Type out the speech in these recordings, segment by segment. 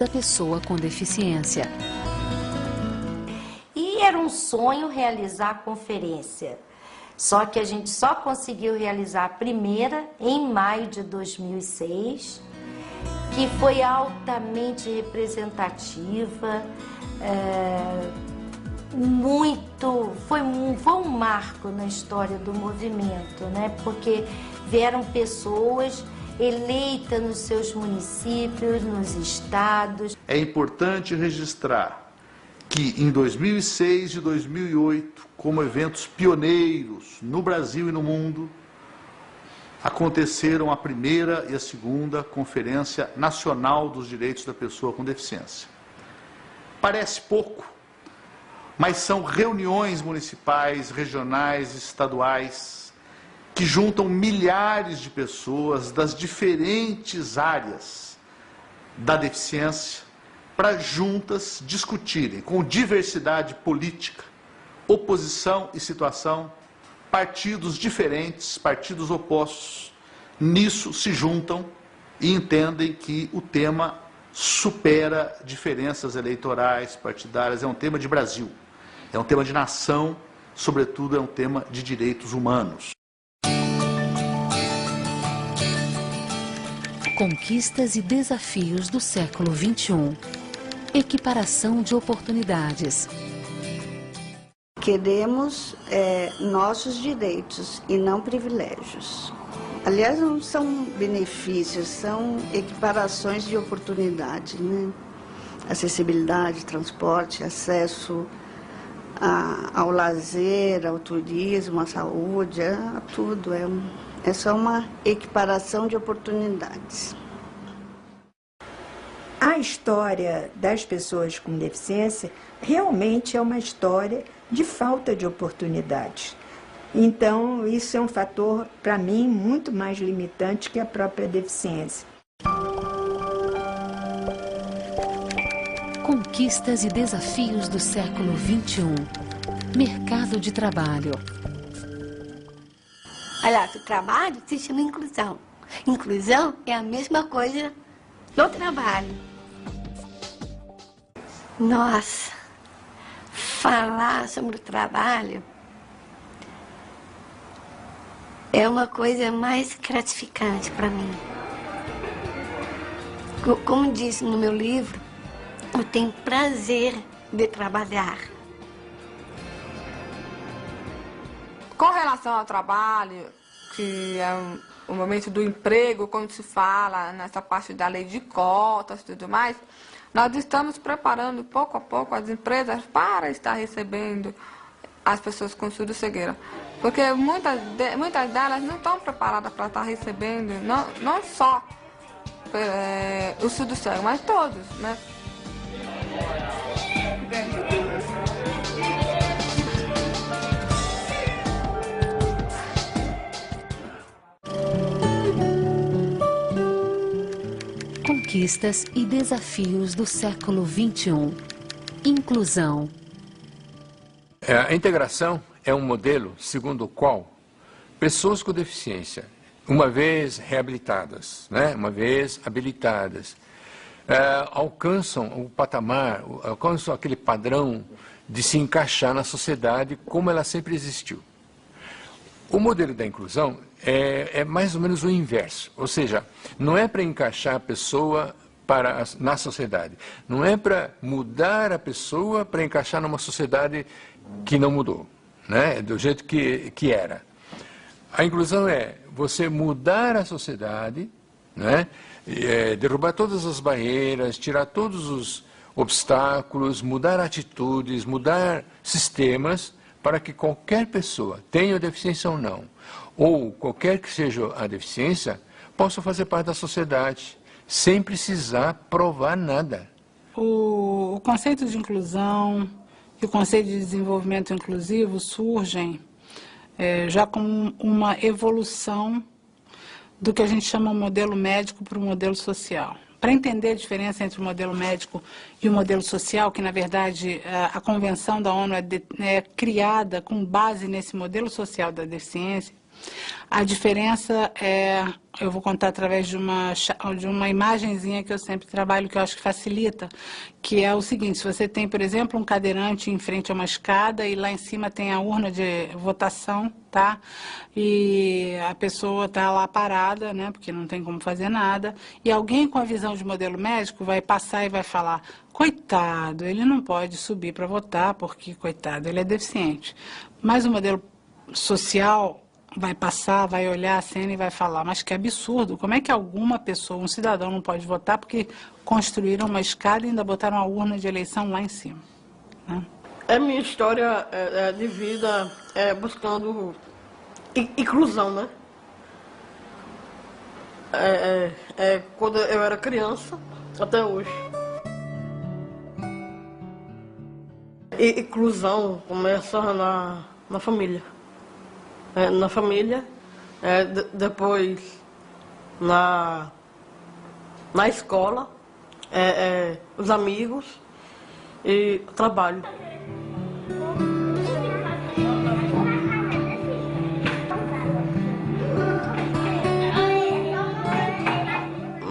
da pessoa com deficiência. E era um sonho realizar a conferência. Só que a gente só conseguiu realizar a primeira em maio de 2006, que foi altamente representativa, foi um marco na história do movimento, né? Porque vieram pessoas eleitas nos seus municípios, nos estados. É importante registrar que em 2006 e 2008, como eventos pioneiros no Brasil e no mundo, aconteceram a primeira e a segunda Conferência Nacional dos Direitos da Pessoa com Deficiência. Parece pouco, mas são reuniões municipais, regionais, estaduais, que juntam milhares de pessoas das diferentes áreas da deficiência para juntas discutirem com diversidade política, oposição e situação, partidos diferentes, partidos opostos, nisso se juntam e entendem que o tema supera diferenças eleitorais, partidárias, é um tema de Brasil, é um tema de nação, sobretudo é um tema de direitos humanos. Conquistas e desafios do século XXI. Equiparação de oportunidades. Queremos nossos direitos e não privilégios. Aliás, não são benefícios, são equiparações de oportunidade, né? Acessibilidade, transporte, acesso ao lazer, ao turismo, à saúde, a tudo. É só uma equiparação de oportunidades. A história das pessoas com deficiência realmente é uma história de falta de oportunidades. Então, isso é um fator, para mim, muito mais limitante que a própria deficiência. Conquistas e desafios do século XXI. Mercado de trabalho. Aliás, o trabalho se chama inclusão. Inclusão é a mesma coisa do trabalho. Nossa, falar sobre o trabalho é uma coisa mais gratificante para mim. Como disse no meu livro, eu tenho prazer de trabalhar. Com relação ao trabalho, que é o momento do emprego, quando se fala nessa parte da lei de cotas e tudo mais, nós estamos preparando pouco a pouco as empresas para estar recebendo as pessoas com surdo-cegueira. Porque muitas delas não estão preparadas para estar recebendo, não só o surdo-cego, mas todos, né? Conquistas e desafios do século XXI. Inclusão. A integração é um modelo segundo o qual pessoas com deficiência, uma vez reabilitadas, né, uma vez habilitadas, alcançam o patamar, alcançam aquele padrão de se encaixar na sociedade como ela sempre existiu. O modelo da inclusão é mais ou menos o inverso, ou seja, não é para encaixar a pessoa na sociedade, não é para mudar a pessoa para encaixar numa sociedade que não mudou, né? Do jeito que era. A inclusão é você mudar a sociedade, né? Derrubar todas as barreiras, tirar todos os obstáculos, mudar atitudes, mudar sistemas, para que qualquer pessoa, tenha deficiência ou não, ou qualquer que seja a deficiência, possa fazer parte da sociedade, sem precisar provar nada. O conceito de inclusão e o conceito de desenvolvimento inclusivo surgem já como uma evolução do que a gente chama o modelo médico para o modelo social. Para entender a diferença entre o modelo médico e o modelo social, que na verdade a Convenção da ONU é criada com base nesse modelo social da deficiência, A diferença é, eu vou contar através de uma imagenzinha que eu sempre trabalho, que eu acho que facilita, que é o seguinte: se você tem, por exemplo, um cadeirante em frente a uma escada e lá em cima tem a urna de votação, tá? E a pessoa está lá parada, né, porque não tem como fazer nada, e alguém com a visão de modelo médico vai passar e vai falar: coitado, ele não pode subir para votar porque, coitado, ele é deficiente. Mas o modelo social vai passar, vai olhar a cena e vai falar: mas que absurdo, como é que alguma pessoa, um cidadão, não pode votar porque construíram uma escada e ainda botaram uma urna de eleição lá em cima, né? Minha história de vida buscando inclusão, né? Quando eu era criança, até hoje. Inclusão começa na família. Na família, depois na escola, os amigos e trabalho.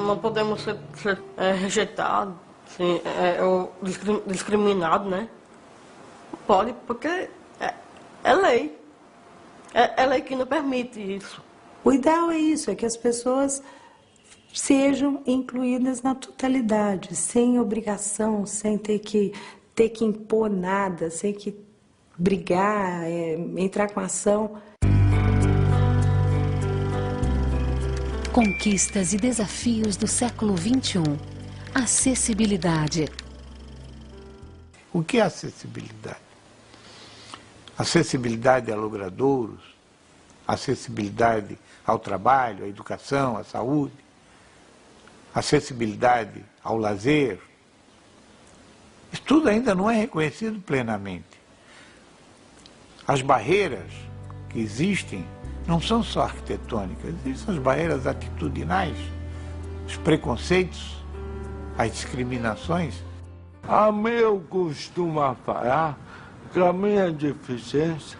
Não podemos ser rejeitados, assim, ou discriminados, né? Pode, porque é lei. É lei que não permite isso. O ideal é isso, é que as pessoas sejam incluídas na totalidade, sem obrigação, sem ter que impor nada, sem que brigar, entrar com ação. Conquistas e desafios do século XXI. Acessibilidade. O que é acessibilidade? Acessibilidade a logradouros, acessibilidade ao trabalho, à educação, à saúde, acessibilidade ao lazer. Isso tudo ainda não é reconhecido plenamente. As barreiras que existem não são só arquitetônicas, existem as barreiras atitudinais, os preconceitos, as discriminações. A meu costuma falar que a minha deficiência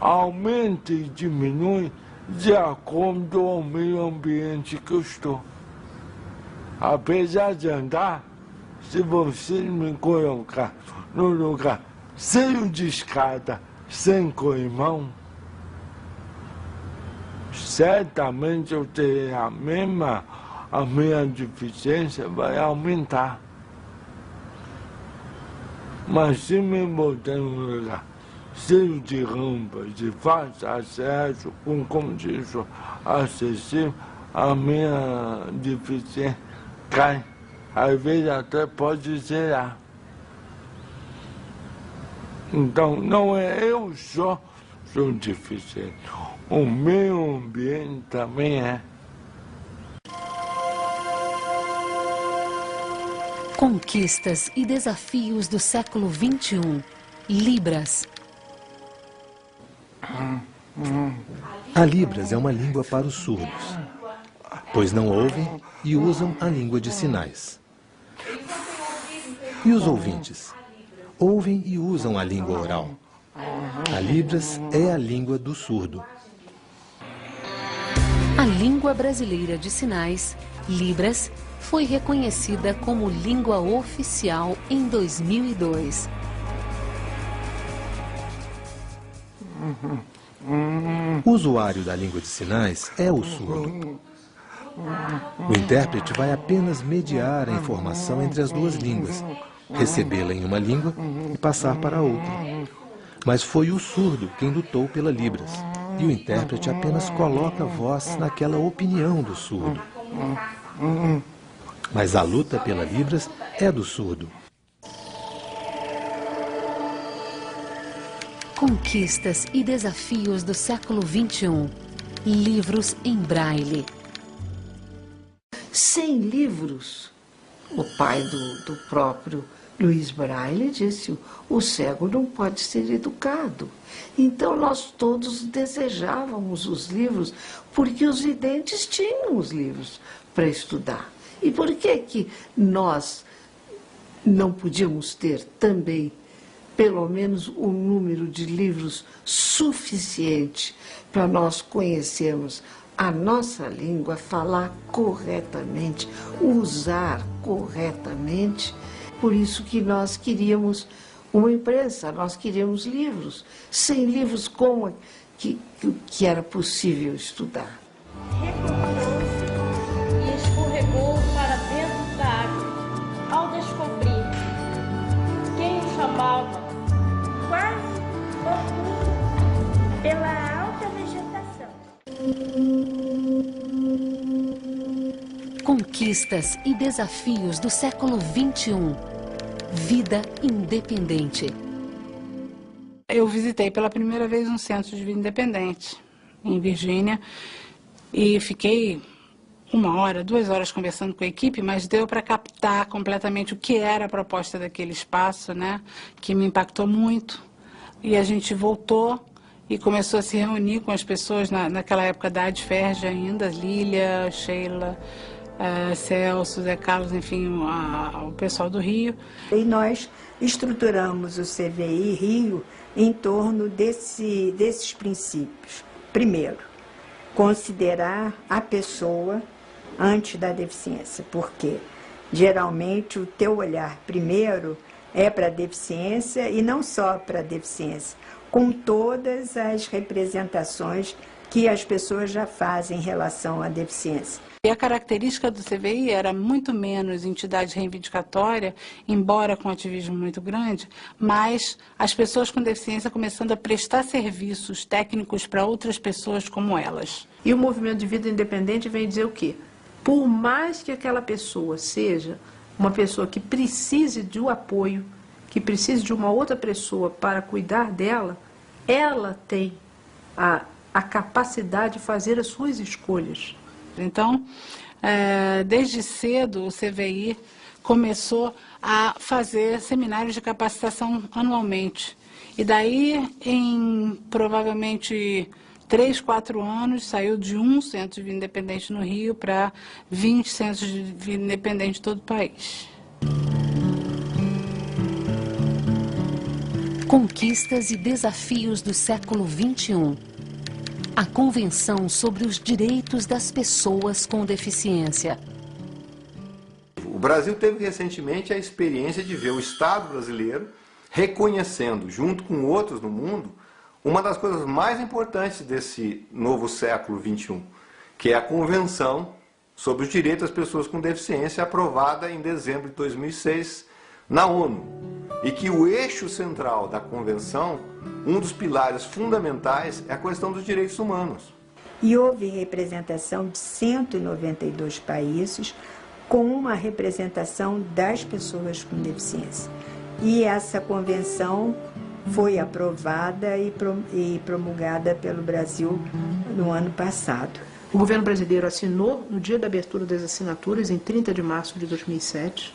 aumenta e diminui de acordo com o meio ambiente que eu estou. Apesar de andar, se você me colocar num lugar cheio de escada, sem corrimão, certamente eu terei a minha deficiência vai aumentar. Mas se me botar num lugar cheio de rampas, de fácil acesso, com condição acessível, a minha deficiência cai. Às vezes até pode zerar. Então, não é eu só sou deficiente, o meio ambiente também é. Conquistas e desafios do século XXI. Libras. A Libras é uma língua para os surdos, pois não ouvem e usam a língua de sinais. E os ouvintes? Ouvem e usam a língua oral. A Libras é a língua do surdo. A língua brasileira de sinais, Libras, foi reconhecida como língua oficial em 2002. O usuário da língua de sinais é o surdo. O intérprete vai apenas mediar a informação entre as duas línguas, recebê-la em uma língua e passar para a outra. Mas foi o surdo quem lutou pela Libras, e o intérprete apenas coloca voz naquela opinião do surdo. Mas a luta pela Libras é do surdo. Conquistas e desafios do século XXI. Livros em braille. Sem livros, o pai do próprio Luiz Braille disse: o cego não pode ser educado. Então nós todos desejávamos os livros, porque os videntes tinham os livros para estudar. E por que nós não podíamos ter também pelo menos um número de livros suficiente para nós conhecermos a nossa língua, falar corretamente, usar corretamente. Por isso que nós queríamos uma imprensa, nós queríamos livros. Sem livros, como que era possível estudar? E escorregou para dentro da água. Ao descobrir quem o chamava, quase oculto pela alta vegetação. Conquistas e desafios do século XXI. Vida independente. Eu visitei pela primeira vez um centro de vida independente em Virgínia e fiquei 1 hora, 2 horas conversando com a equipe, mas deu para captar completamente o que era a proposta daquele espaço, né? Que me impactou muito. E a gente voltou e começou a se reunir com as pessoas naquela época da Adferge ainda, Lília, Sheila, Celso, Zé Carlos, enfim, o pessoal do Rio. E nós estruturamos o CVI Rio em torno desses princípios. Primeiro, considerar a pessoa antes da deficiência, porque geralmente o teu olhar primeiro é para a deficiência e não só para a deficiência, com todas as representações que as pessoas já fazem em relação à deficiência. E a característica do CVI era muito menos entidade reivindicatória, embora com ativismo muito grande, mas as pessoas com deficiência começando a prestar serviços técnicos para outras pessoas como elas. E o movimento de vida independente vem dizer o quê? Por mais que aquela pessoa seja uma pessoa que precise de um apoio, que precise de uma outra pessoa para cuidar dela, ela tem a capacidade de fazer as suas escolhas. Então, desde cedo, o CVI começou a fazer seminários de capacitação anualmente. E daí, em provavelmente 3, 4 anos, saiu de um centro de vida independente no Rio para 20 centros de vida independente em todo o país. Conquistas e desafios do século XXI. A Convenção sobre os Direitos das Pessoas com Deficiência. O Brasil teve recentemente a experiência de ver o Estado brasileiro reconhecendo, junto com outros no mundo, uma das coisas mais importantes desse novo século XXI, que é a Convenção sobre os Direitos das Pessoas com Deficiência, aprovada em dezembro de 2006 na ONU. E que o eixo central da Convenção, um dos pilares fundamentais, é a questão dos direitos humanos. E houve representação de 192 países com uma representação das pessoas com deficiência. E essa convenção foi aprovada e promulgada pelo Brasil no ano passado. O governo brasileiro assinou no dia da abertura das assinaturas, em 30 de março de 2007,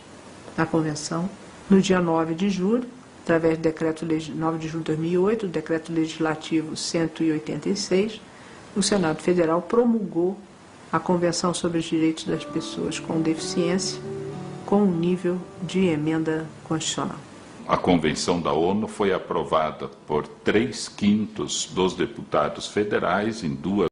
a convenção. No dia 9 de julho, através do decreto 9 de julho de 2008, o decreto legislativo 186, o Senado Federal promulgou a Convenção sobre os Direitos das Pessoas com Deficiência com um nível de emenda constitucional. A Convenção da ONU foi aprovada por 3/5 dos deputados federais em 2